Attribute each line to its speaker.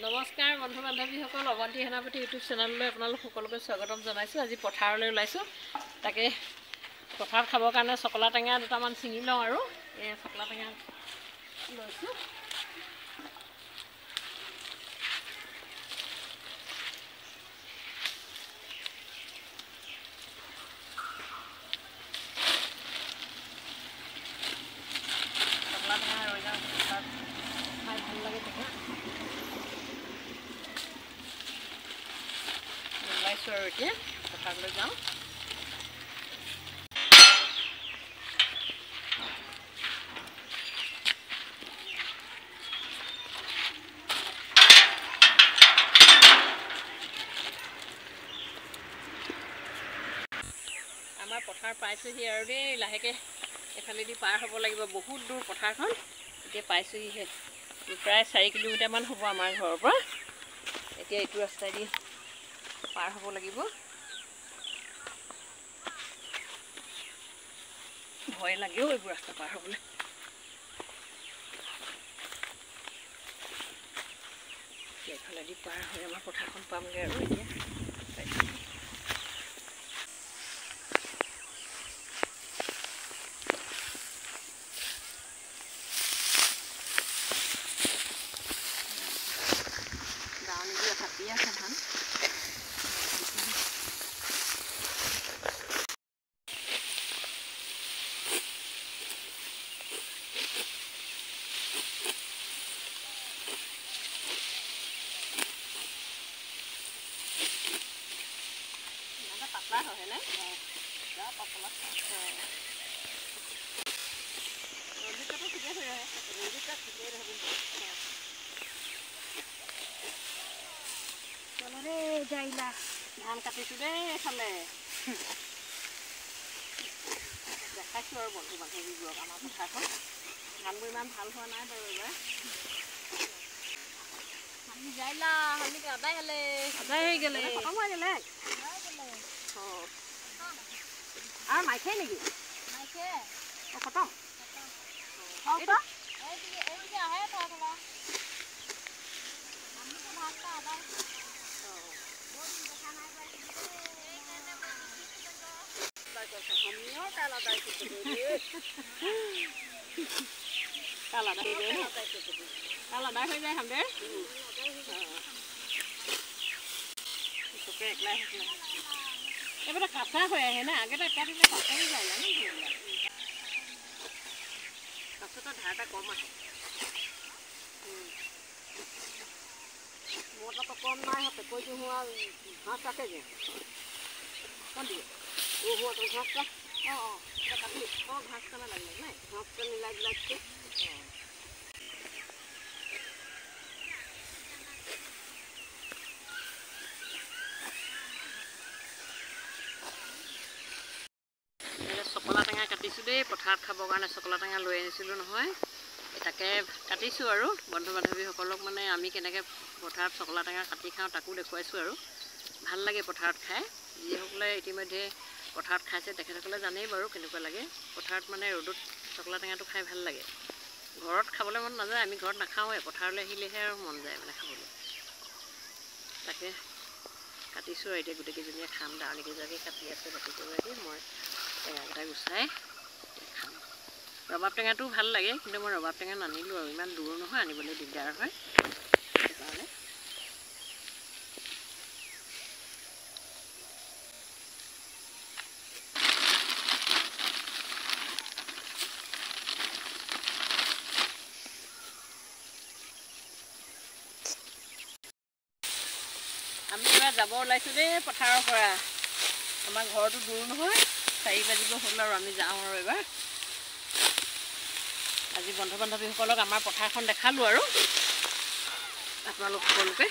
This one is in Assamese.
Speaker 1: নমস্কাৰ বন্ধু বান্ধৱীসকল, অৱন্তী সেনাপতি ইউটিউব চেনেললৈ আপোনালোক সকলোকে স্বাগতম জনাইছোঁ। আজি পথাৰলৈ ওলাইছোঁ, তাকে পথাৰত খাবৰ কাৰণে চকলা টেঙা দুটামান ছিঙি লওঁ আৰু এই চকলা টেঙা লৈছোঁ। চকলা টেঙা ৰৈ যাওঁ, খাই ভাল লাগে টেঙা। ওলাইছোঁ আৰু এতিয়া পথাৰলৈ যাওঁ। আমাৰ পথাৰ পাইছোঁহি আৰু দেই, লাহেকৈ এফালেদি পাৰ হ'ব লাগিব। বহুত দূৰ পথাৰখন, এতিয়া পাইছোঁহিহে। প্ৰায় 4 কিলোমিটাৰমান হ'ব আমাৰ ঘৰৰ পৰা। এতিয়া এইটো ৰাস্তাইদি পাৰ হ'ব লাগিব। ভয় লাগেও এইবোৰ ৰাস্তা পাৰ হ'বলৈ। এইফালেদি পাৰ হৈ আমাৰ পথাৰখন পামগৈ আৰু এতিয়া পাইছোঁ। দাৱনীবোৰ কাটি আছে ধান। পাতলা হয়নে? পাতলা ৰঞ্জিতটো ঠিকে হৈ আহে, ৰঞ্জিতটা ঠিকেই ৰহে। চলো দেই যাইলা, ধান কাটিছোঁ দেই এইফালে। দেখাইছোঁ আৰু বন্ধু বান্ধৱীবোৰক আমাৰ পথাৰখন। ধানবোৰ ইমান ভাল হোৱা নাই বাৰু এইবাৰ। আমি যাইলা, আমি আদায় হ'লে আদায় হৈ গ'লে, খতম হৈ গ'লে। অঁ আৰু নাইখাই নেকি? অঁ খতম। কাল আদায় হৈ যায় হামদে। একলাই এইবাৰ কাঁচা হৈ আহে না, আগতে কাটিলে কাঁচা হৈ যায় জানো। কাঁচটো ধাৰটা কম আহে। মোৰ তাতো কম নাই, পেকৈটো হোৱা ঘাঁহ কাটে যে কম দিয়ে। হোৱাটো ঘাঁহ কাট। অঁ এতিয়া কাটি ঘাঁহ কামে লাগিলে নাই, ঘাঁহটো মিলাই দিলাইছে। চকলা টেঙা কাটিছোঁ দেই, পথাৰত খাবৰ কাৰণে চকলা টেঙা লৈ আনিছিলোঁ নহয়। তাকে কাটিছোঁ আৰু বন্ধু বান্ধৱীসকলক মানে আমি কেনেকৈ পথাৰত চকলা টেঙা কাটি খাওঁ তাকো দেখুৱাইছোঁ আৰু। ভাল লাগে পথাৰত খাই। যিসকলে ইতিমধ্যে পথাৰত খাইছে তেখেতসকলে জানেই বাৰু কেনেকুৱা লাগে। পথাৰত মানে ৰ'দত চকলা টেঙাটো খাই ভাল লাগে। ঘৰত খাবলৈ মন নাযায়, আমি ঘৰত নাখাওঁৱে, পথাৰলৈ আহিলেহে আৰু মন যায় মানে খাবলৈ। তাকে কাটিছোঁ আৰু এতিয়া গোটেইকেইজনীয়ে খাম। দাৱনীকেইজনীয়ে কাটি আছে বাতিকেইগৰাকী, মই টেঙাকেইটা গুচাই খাম। ৰবাব টেঙাটোও ভাল লাগে, কিন্তু মই ৰবাব টেঙা নানিলোঁ আৰু ইমান দূৰ নহয়, আনিবলৈ দিগদাৰ হয় সেইকাৰণে। আমি এবাৰ যাব ওলাইছোঁ দেই পথাৰৰ পৰা। আমাৰ ঘৰটো দূৰ নহয়, 4 বাজিব হ'ল আৰু আমি যাওঁ আৰু এবাৰ। আজি বন্ধু বান্ধৱীসকলক আমাৰ পথাৰখন দেখালোঁ আৰু আপোনালোক সকলোকে।